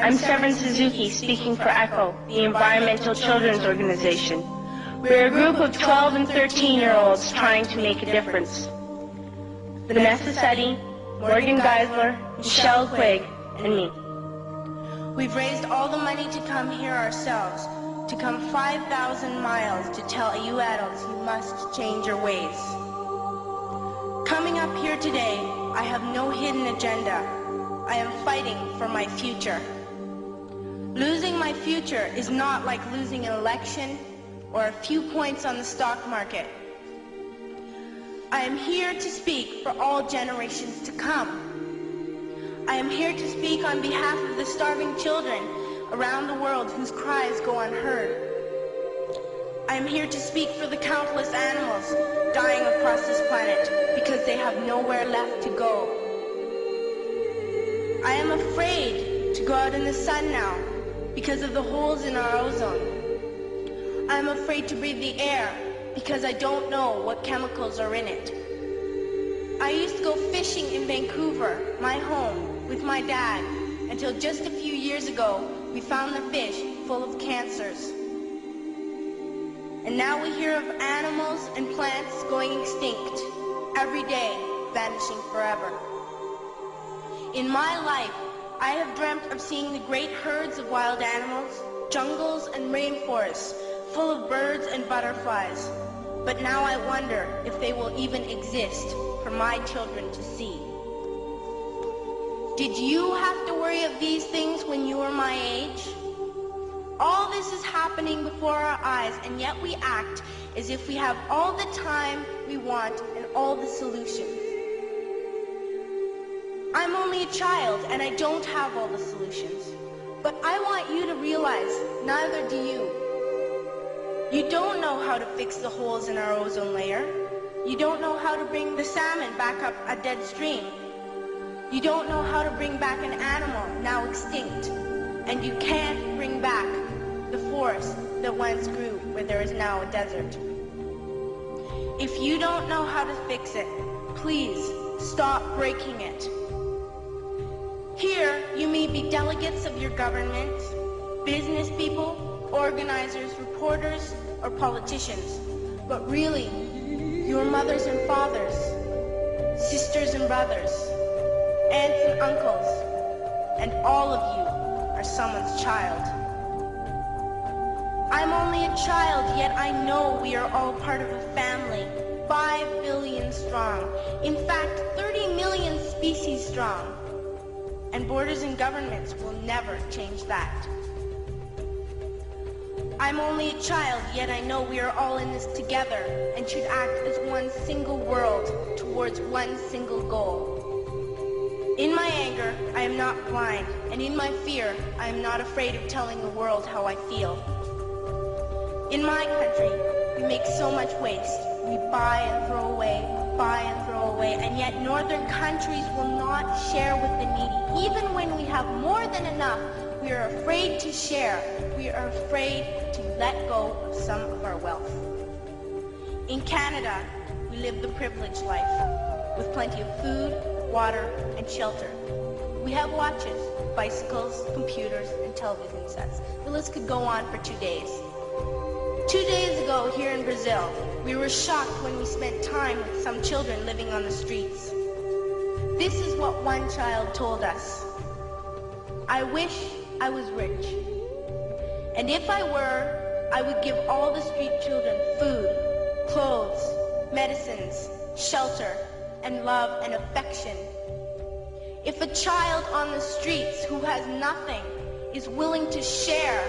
I'm Severin Suzuki, speaking for ECHO, the Environmental Children's Organization. We're a group of 12 and 13-year-olds trying to make a difference. Vanessa Seti, Morgan Geisler, Michelle Quigg, and me. We've raised all the money to come here ourselves, to come 5,000 miles to tell you adults you must change your ways. Coming up here today, I have no hidden agenda. I am fighting for my future. Losing my future is not like losing an election or a few points on the stock market. I am here to speak for all generations to come. I am here to speak on behalf of the starving children around the world whose cries go unheard. I am here to speak for the countless animals dying across this planet because they have nowhere left to go. I am afraid to go out in the sun now because of the holes in our ozone. I am afraid to breathe the air because I don't know what chemicals are in it. I used to go fishing in Vancouver, my home, with my dad, until just a few years ago we found the fish full of cancers. And now we hear of animals and plants going extinct, every day vanishing forever. In my life, I have dreamt of seeing the great herds of wild animals, jungles and rainforests full of birds and butterflies. But now I wonder if they will even exist for my children to see. Did you have to worry of these things when you were my age? All this is happening before our eyes, and yet we act as if we have all the time we want and all the solutions. I'm only a child, and I don't have all the solutions. But I want you to realize, neither do you. You don't know how to fix the holes in our ozone layer. You don't know how to bring the salmon back up a dead stream. You don't know how to bring back an animal now extinct. And you can't bring back the forest that once grew where there is now a desert. If you don't know how to fix it, please stop breaking it. Here, you may be delegates of your government, business people, organizers, reporters, or politicians, but really, your mothers and fathers, sisters and brothers, aunts and uncles, and all of you are someone's child. I'm only a child, yet I know we are all part of a family, 5 billion strong, in fact 30 million species strong, and borders and governments will never change that. I'm only a child, yet I know we are all in this together and should act as one single world towards one single goal. In my anger, I am not blind, and in my fear, I am not afraid of telling the world how I feel. In my country, we make so much waste. We buy and throw away, and yet northern countries will not share with the needy. Even when we have more than enough, we are afraid to share. We are afraid to let go of some of our wealth. In Canada, we live the privileged life, with plenty of food, water, and shelter. We have watches, bicycles, computers, and television sets. The list could go on for 2 days. 2 days ago, here in Brazil, we were shocked when we spent time with some children living on the streets. This is what one child told us. I wish I was rich. And if I were, I would give all the street children food, clothes, medicines, shelter, and love and affection. If a child on the streets who has nothing is willing to share,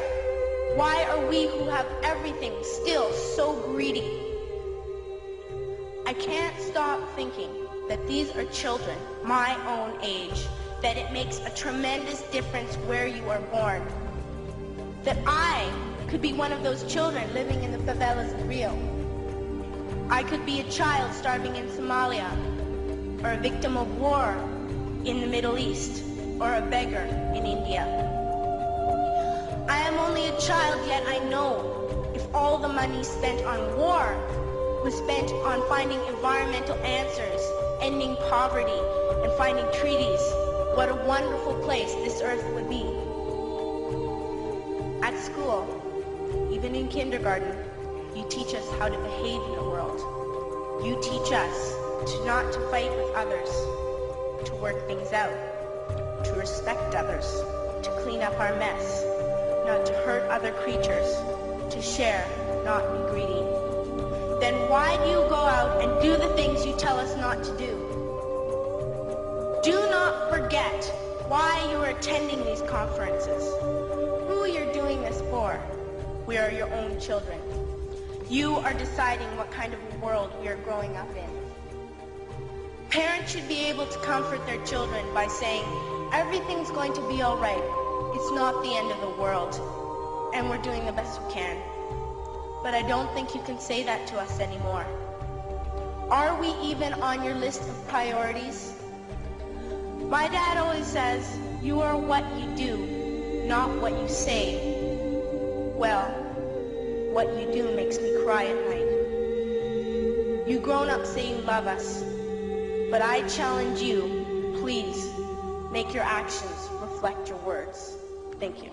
why are we who have everything still so greedy? I can't stop thinking that these are children my own age, that it makes a tremendous difference where you are born. That I could be one of those children living in the favelas of Rio. I could be a child starving in Somalia, or a victim of war in the Middle East, or a beggar in India. I am only a child, yet I know if all the money spent on war was spent on finding environmental answers, ending poverty, and finding treaties, what a wonderful place this earth would be. In kindergarten, you teach us how to behave in the world. You teach us not to fight with others, to work things out, to respect others, to clean up our mess, not to hurt other creatures, to share, not be greedy. Then why do you go out and do the things you tell us not to do? Do not forget why you are attending these conferences, who you're doing this for. We are your own children. You are deciding what kind of a world we are growing up in. Parents should be able to comfort their children by saying, everything's going to be all right. It's not the end of the world, and we're doing the best we can. But I don't think you can say that to us anymore. Are we even on your list of priorities? My dad always says, you are what you do, not what you say. Well, what you do makes me cry at night. You grown-ups say you love us, but I challenge you, please, make your actions reflect your words. Thank you.